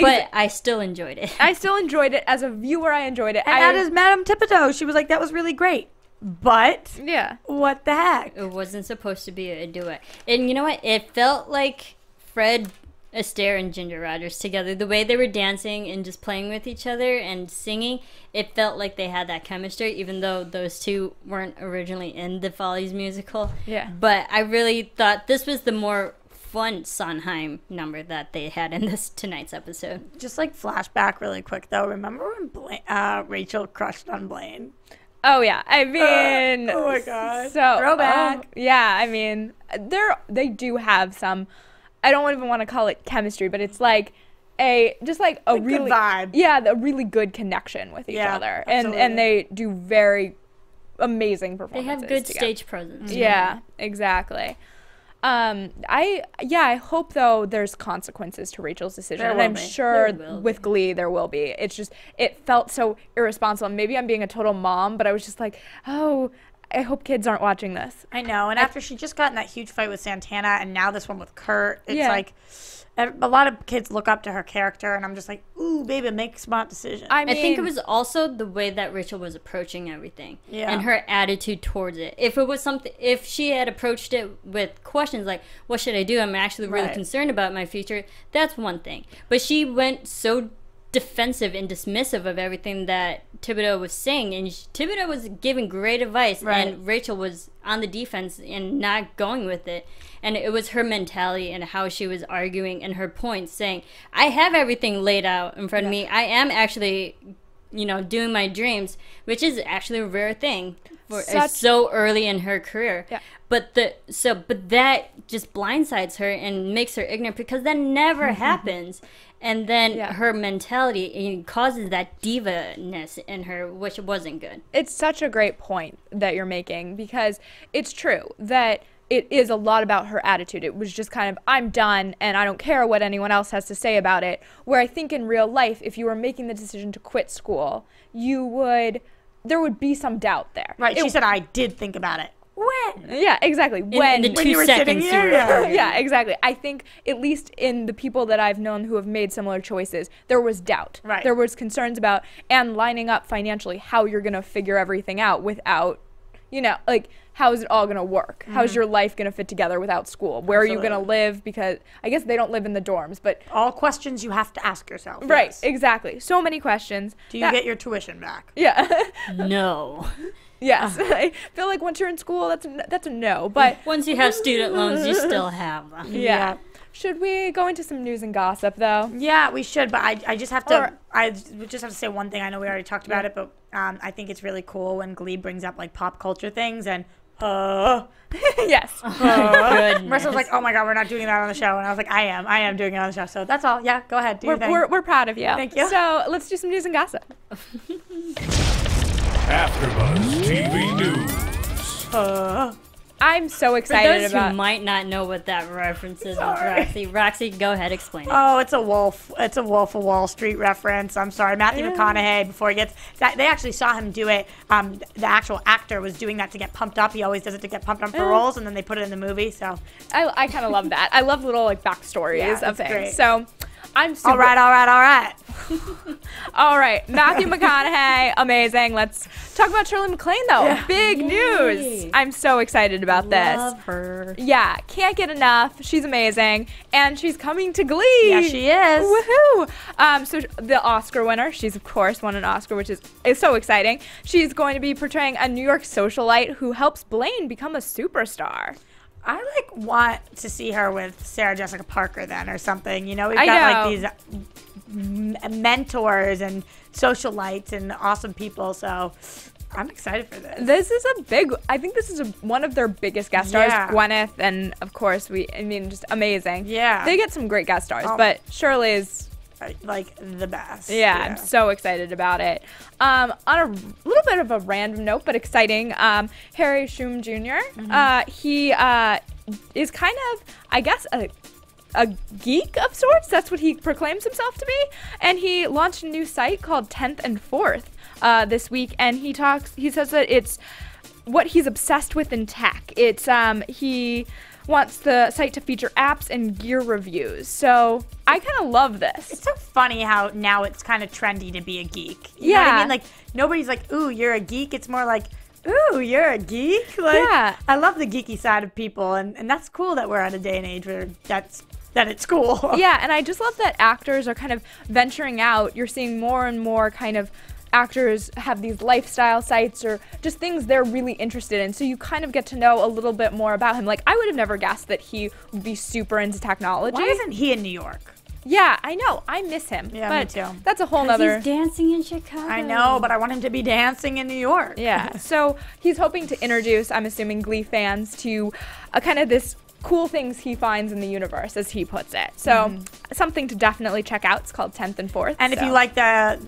But I still enjoyed it. I still enjoyed it as a viewer. I enjoyed it. And that is Madame Thibodeau. She was like, that was really great. But what the heck? It wasn't supposed to be a duet. And you know what? It felt like Fred Astaire and Ginger Rogers together. The way they were dancing and just playing with each other and singing, it felt like they had that chemistry, even though those 2 weren't originally in the Follies musical. Yeah. But I really thought this was the more fun Sondheim number that they had in this tonight's episode. Just like flashback really quick though. Remember when Rachel crushed on Blaine? Oh yeah, I mean, oh my god, so throwback. Yeah, I mean, they do have some. I don't even want to call it chemistry, but it's like a really good vibe. Yeah, a really good connection with each other, and they do very amazing performances. They have good together. Stage presence. Yeah, exactly. I hope though there's consequences to Rachel's decision, and I'm sure with Glee there will be. It's just it felt so irresponsible. Maybe I'm being a total mom, but I was just like, oh, I hope kids aren't watching this. I know. And after she just got in that huge fight with Santana, and now this one with Kurt, it's like a lot of kids look up to her character, and I'm just like, ooh, baby, make smart decisions. I think it was also the way that Rachel was approaching everything and her attitude towards it. If she had approached it with questions like, what should I do? I'm actually really concerned about my future. That's one thing. But she went so defensive and dismissive of everything that Thibodeau was saying, and Thibodeau was giving great advice, and Rachel was on the defense and not going with it. And it was her mentality and how she was arguing and her points, saying, I have everything laid out in front of me. I am actually, doing my dreams, which is actually a rare thing for so early in her career. Yeah. But that just blindsides her and makes her ignorant, because that never happens. And then her mentality causes that diva-ness in her, which wasn't good. It's such a great point that you're making, because it's true that it is a lot about her attitude. It was just kind of, I'm done and I don't care what anyone else has to say about it. Where I think in real life, if you were making the decision to quit school, there would be some doubt there. Right, she said, I did think about it. When? Yeah, exactly. When you were sitting here. Yeah, exactly. I think at least in the people that I've known who have made similar choices, there was doubt. Right. There was concerns about, and lining up financially, how you're going to figure everything out without, like, how is it all going to work? How's your life going to fit together without school? Where are you going to live? Because I guess they don't live in the dorms, but all questions you have to ask yourself. Right, yes. exactly. So many questions. Do you get your tuition back? Yeah. No. Yes. I feel like once you're in school, that's a no. But once you have student loans, you still have them. Yeah. Should we go into some news and gossip, though? Yeah, we should, but I just have to say one thing. I know we already talked about it, but I think it's really cool when Glee brings up, like, pop culture things, and yes. Marisa was like, oh my God, we're not doing that on the show. And I was like, I am doing it on the show. So that's all. Yeah, go ahead. Do your thing. We're proud of you. Thank you. So let's do some news and gossip. AfterBuzz TV News. I'm so For excited those who might not know what that reference is, Roxy, go ahead, explain it. Oh, it's a Wolf of Wall Street reference. I'm sorry. Matthew McConaughey, before he gets that, they actually saw him do it. The actual actor was doing that to get pumped up. He always does it to get pumped up for roles, and then they put it in the movie. So I kind of love that. I love little, like, backstories of things. Great. So I'm super... All right. All right, Matthew McConaughey, amazing. Let's talk about Shirley MacLaine, though. Yeah. Big news. I'm so excited about this. Love her. Yeah, can't get enough. She's amazing, and she's coming to Glee. Yeah, she is. Woohoo! So the Oscar winner, she's of course won an Oscar, which is so exciting. She's going to be portraying a New York socialite who helps Blaine become a superstar. I want to see her with Sarah Jessica Parker then or something. We've got like these mentors and socialites and awesome people. So I'm excited for this. This is I think this is one of their biggest guest stars, Gwyneth, and of course just amazing. Yeah. They get some great guest stars, but Shirley is like the best. Yeah, I'm so excited about it. On a little bit of a random note, but exciting, Harry Shum Jr., he is kind of, I guess, a geek of sorts. That's what he proclaims himself to be. And he launched a new site called 10th and 4th this week, and he says that it's what he's obsessed with in tech. It's he wants the site to feature apps and gear reviews. So I kind of love this. It's so funny how now it's kind of trendy to be a geek. You know what I mean? Like, nobody's like, ooh, you're a geek. It's more like, ooh, you're a geek. Like, I love the geeky side of people, and that's cool that we're at a day and age where that it's cool. Yeah, and I just love that actors are kind of venturing out. You're seeing more and more kind of actors have these lifestyle sites or just things they're really interested in, so you kind of get to know a little bit more about him. Like, I would have never guessed that he would be super into technology. Why isn't he in New York? Yeah, I know. I miss him. Yeah, but me too. That's a whole nother... He's dancing in Chicago. I know, but I want him to be dancing in New York. Yeah, so he's hoping to introduce, I'm assuming, Glee fans to kind of this cool things he finds in the universe, as he puts it. So something to definitely check out. It's called 10th and 4th. And if you like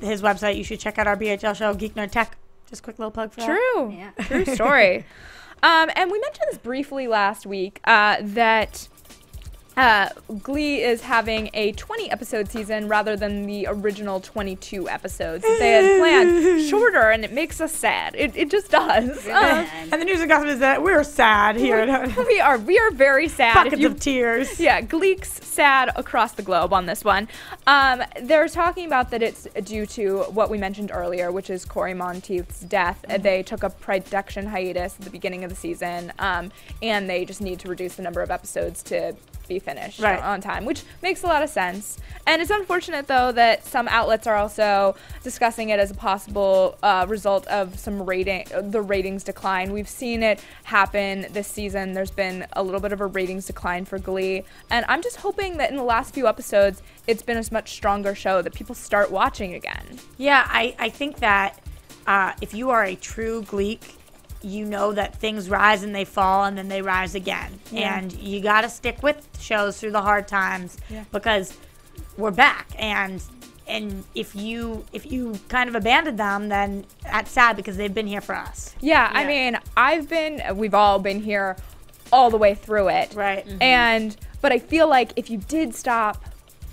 his website, you should check out our BHL show, Geek Nerd Tech. Just a quick little plug for that. True. Yeah. True story. And we mentioned this briefly last week, that Glee is having a 20-episode season rather than the original 22 episodes that they had planned. Shorter, and it makes us sad. It just does. And the news and gossip is that we're sad here. We are very sad. Buckets of tears. Yeah, Gleek's sad across the globe on this one. They're talking about that it's due to what we mentioned earlier, which is Corey Monteith's death. They took a production hiatus at the beginning of the season, and they just need to reduce the number of episodes to be finished on time, which makes a lot of sense. And it's unfortunate, though, that some outlets are also discussing it as a possible result of the ratings decline. We've seen it happen this season. There's been a little bit of a ratings decline for Glee, and I'm just hoping that in the last few episodes, it's been a much stronger show that people start watching again. Yeah, I think that if you are a true Gleek, you know that things rise and they fall and then they rise again. Yeah. And you got to stick with shows through the hard times because we're back. And if you kind of abandon them, then that's sad because they've been here for us. Yeah, I mean, we've all been here all the way through it. Right. But I feel like if you did stop,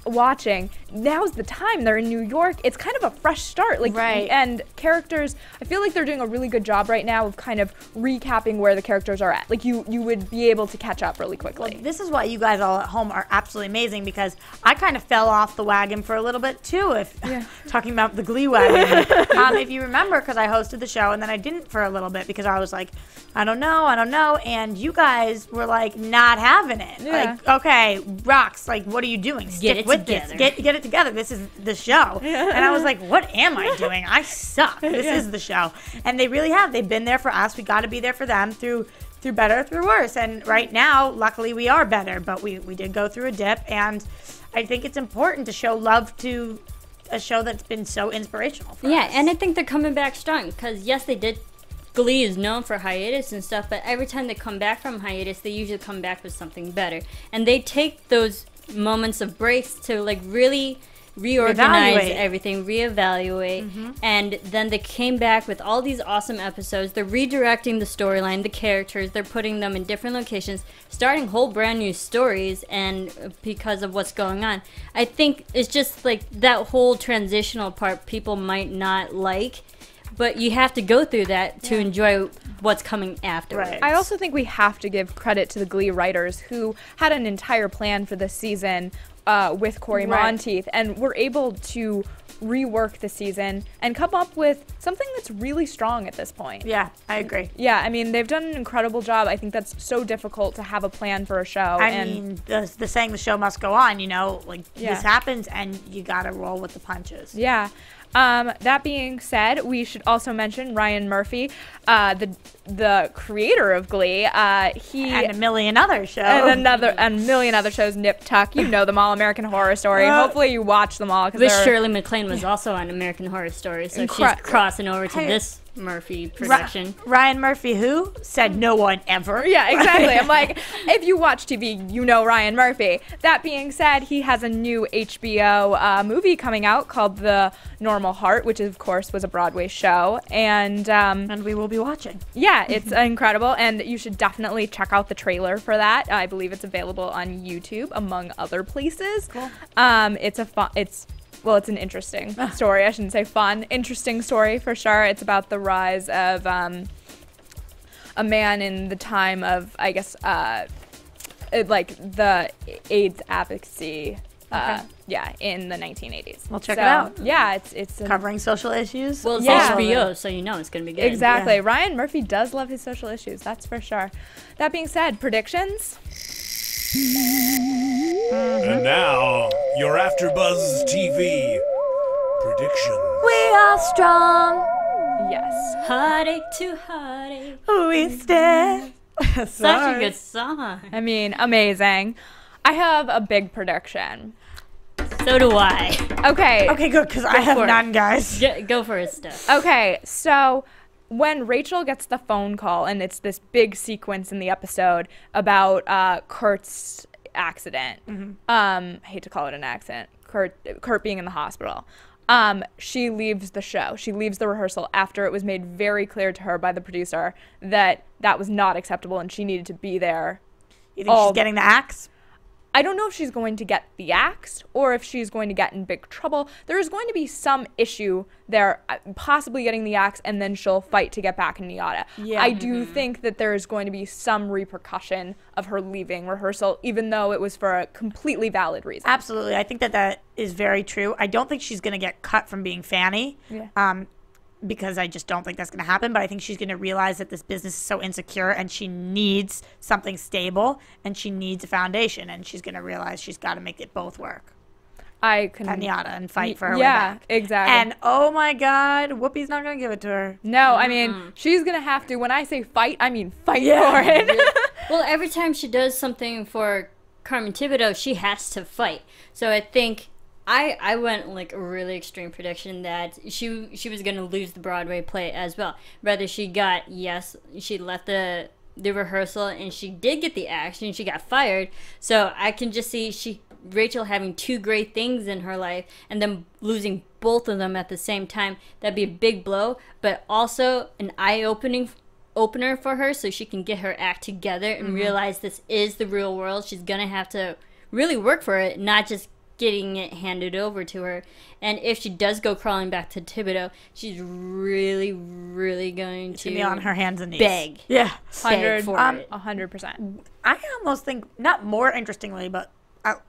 watching, now's the time. They're in New York. It's kind of a fresh start. Like, Right. And characters, I feel like they're doing a really good job right now of kind of recapping where the characters are at. Like, you would be able to catch up really quickly. Well, this is why you guys all at home are absolutely amazing, because I kind of fell off the wagon for a little bit too, if talking about the Glee wagon. If you remember, because I hosted the show and then I didn't for a little bit because I was like, I don't know, and you guys were like not having it. Yeah. Like, okay, Rox, like, what are you doing? Stick with this. Get it together. This is the show. And I was like, what am I doing? I suck. This is the show. And they really have. They've been there for us. We got to be there for them through better, through worse. And right now, luckily, we are better. But we did go through a dip. And I think it's important to show love to a show that's been so inspirational for us. And I think they're coming back strong because, yes, they did. Glee is known for hiatus and stuff, but every time they come back from hiatus, they usually come back with something better. And they take those moments of breaks to, like, really reorganize everything, reevaluate, and then they came back with all these awesome episodes. They're redirecting the storyline, the characters, they're putting them in different locations, starting whole brand new stories, and because of what's going on. I think it's just like that whole transitional part people might not like, but you have to go through that to enjoy what's coming afterwards. I also think we have to give credit to the Glee writers who had an entire plan for this season with Corey Monteith, and were able to rework the season and come up with something that's really strong at this point. Yeah, I agree. Yeah, I mean, they've done an incredible job. I think that's so difficult to have a plan for a show. I mean, the saying, the show must go on, you know, like, this happens and you gotta roll with the punches. Yeah. That being said, we should also mention Ryan Murphy, the creator of Glee. He and a million other shows. And a million other shows. Nip Tuck, you know them all. American Horror Story. Hopefully you watch them all. Which Shirley MacLaine was also on American Horror Story, so she's crossing over to this Murphy production. Ryan Murphy, who said no one ever. Yeah, exactly. I'm like, if you watch TV, you know Ryan Murphy. That being said, he has a new HBO movie coming out called The Normal Heart, which of course was a Broadway show, and we will be watching. Yeah, it's incredible, and you should definitely check out the trailer for that. I believe it's available on YouTube, among other places. Cool. It's an interesting story. I shouldn't say fun. Interesting story for sure. It's about the rise of a man in the time of, I guess, like the AIDS advocacy. In the 1980s. We'll check it out. Yeah, it's covering social issues. Well, it's HBO, so you know it's going to be good. Exactly. Yeah. Ryan Murphy does love his social issues. That's for sure. That being said, predictions. And now, your AfterBuzz TV predictions. We are strong. Yes. Heartache to heartache. We stand. Such a good song. I mean, amazing. I have a big prediction. So do I. Okay. Okay, good, because I have none, guys. Go for it, Steph. Okay, so when Rachel gets the phone call, and it's this big sequence in the episode about Kurt's accident. I hate to call it an accident. Kurt being in the hospital. She leaves the show. She leaves the rehearsal after it was made very clear to her by the producer that that was not acceptable and she needed to be there. You think she's getting the axe? I don't know if she's going to get the axe or if she's going to get in big trouble. There is going to be some issue there, possibly getting the axe, and then she'll fight to get back in Niata. Yeah. I do think that there is going to be some repercussion of her leaving rehearsal, even though it was for a completely valid reason. Absolutely. I think that is very true. I don't think she's going to get cut from being Fanny. Yeah. Because I just don't think that's going to happen. But I think she's going to realize that this business is so insecure and she needs something stable and she needs a foundation. And she's going to realize she's got to make it both work. Kenyatta and fight for her way back. Yeah, exactly. And oh my God, Whoopi's not going to give it to her. No, I mean, she's going to have to. When I say fight, I mean fight for it. Well, every time she does something for Carmen Thibodeau, she has to fight. So I think I went like a really extreme prediction that she was going to lose the Broadway play as well. Rather, she left the rehearsal and she did get the axe and she got fired. So I can just see Rachel having two great things in her life and then losing both of them at the same time. That'd be a big blow, but also an opener for her so she can get her act together and realize this is the real world. She's going to have to really work for it, not just getting it handed over to her. And if she does go crawling back to Thibodeau, she's really, really going to be on her hands and knees. Beg. Yeah. 100%. I almost think, not more interestingly, but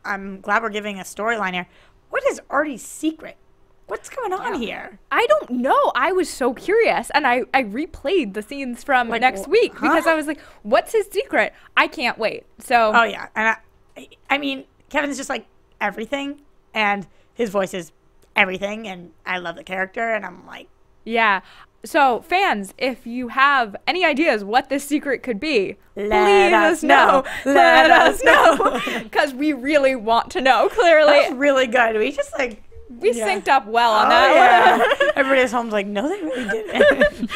I'm glad we're giving a storyline here. What is Artie's secret? What's going on here? I don't know. I was so curious, and I replayed the scenes from next week because I was like, what's his secret? I can't wait. So. Oh, yeah. And I mean, Kevin's just like everything, and his voice is everything, and I love the character, and I'm like. Yeah. So, fans, if you have any ideas what this secret could be, let us know. Let us know. Because we really want to know, clearly. That's really good. We just like. We synced up well on that one. Yeah. Everybody at home's like, no, they really didn't.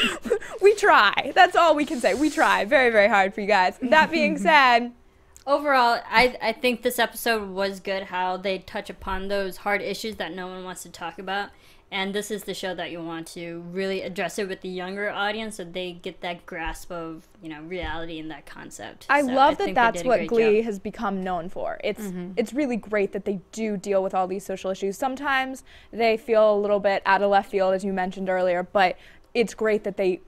We try. That's all we can say. We try very, very hard for you guys. That being said, overall, I think this episode was good, how they touch upon those hard issues that no one wants to talk about. And this is the show that you want to really address it with the younger audience so they get that grasp of, reality and that concept. I love that that's what Glee has become known for. It's really great that they do deal with all these social issues. Sometimes they feel a little bit out of left field, as you mentioned earlier, but it's great that they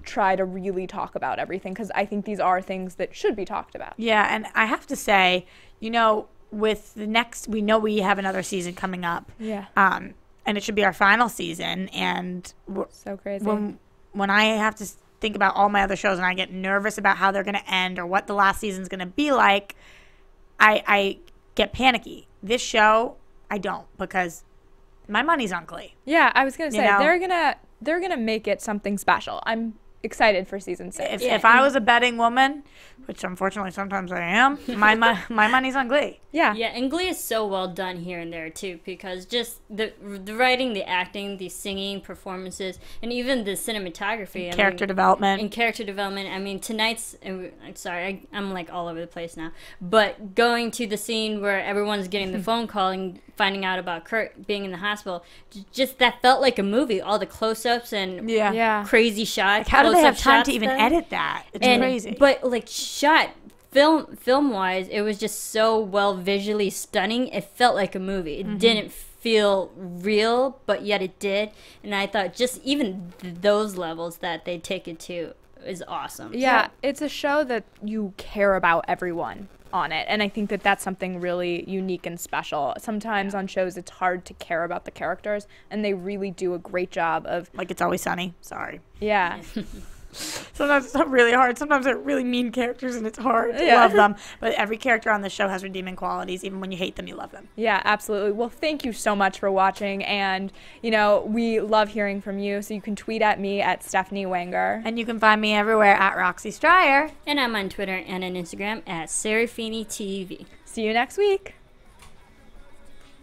try to really talk about everything because I think these are things that should be talked about. Yeah, and I have to say, with the next, we know we have another season coming up. Yeah. And it should be our final season. And so crazy. When I have to think about all my other shows and I get nervous about how they're going to end or what the last season's going to be like, I get panicky. This show, I don't, because my money's on Glee. Yeah, I was going to say, they're gonna make it something special. I'm excited for season 6. If I was a betting woman, which unfortunately sometimes I am, my money's on Glee. Yeah. Yeah, and Glee is so well done here and there too, because just the writing, the acting, the singing, performances, and even the cinematography, character development. I mean, tonight's. Sorry, I'm like all over the place now. But going to the scene where everyone's getting the phone call and finding out about Kurt being in the hospital, just that felt like a movie. All the close-ups and crazy shots. Like, how do they have time to even edit that? It's crazy. But like shot film wise, it was just so well visually stunning. It felt like a movie. It didn't feel real, but yet it did. And I thought just even those levels that they take it to is awesome. Yeah, it's a show that you care about everyone on it, and I think that that's something really unique and special. Sometimes on shows it's hard to care about the characters, and they really do a great job of, like, It's Always Sunny. Sorry. Yeah. Sometimes it's really hard. Sometimes they're really mean characters and it's hard to love them. But every character on the show has redeeming qualities. Even when you hate them, you love them. Yeah, absolutely. Well, thank you so much for watching. And, we love hearing from you. So you can tweet at me at Stephanie Wenger. And you can find me everywhere at Roxy Striar. And I'm on Twitter and on Instagram at Serafini TV. See you next week.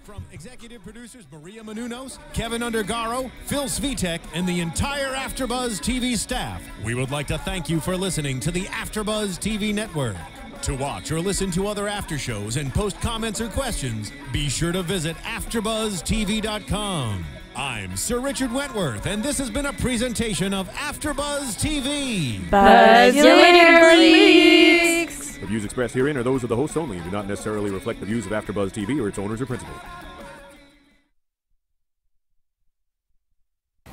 From executive producers Maria Menounos, Kevin Undergaro, Phil Svitek, and the entire AfterBuzz TV staff, we would like to thank you for listening to the AfterBuzz TV network. To watch or listen to other after shows and post comments or questions, be sure to visit AfterBuzzTV.com. I'm Sir Richard Wentworth, and this has been a presentation of AfterBuzz TV. Buzz you later, geeks! The views expressed herein are those of the hosts only and do not necessarily reflect the views of AfterBuzz TV or its owners or principals.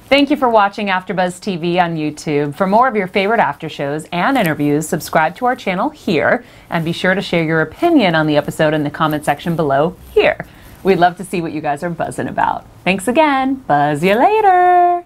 Thank you for watching AfterBuzz TV on YouTube. For more of your favorite after shows and interviews, subscribe to our channel here, and be sure to share your opinion on the episode in the comment section below here. We'd love to see what you guys are buzzing about. Thanks again. Buzz you later.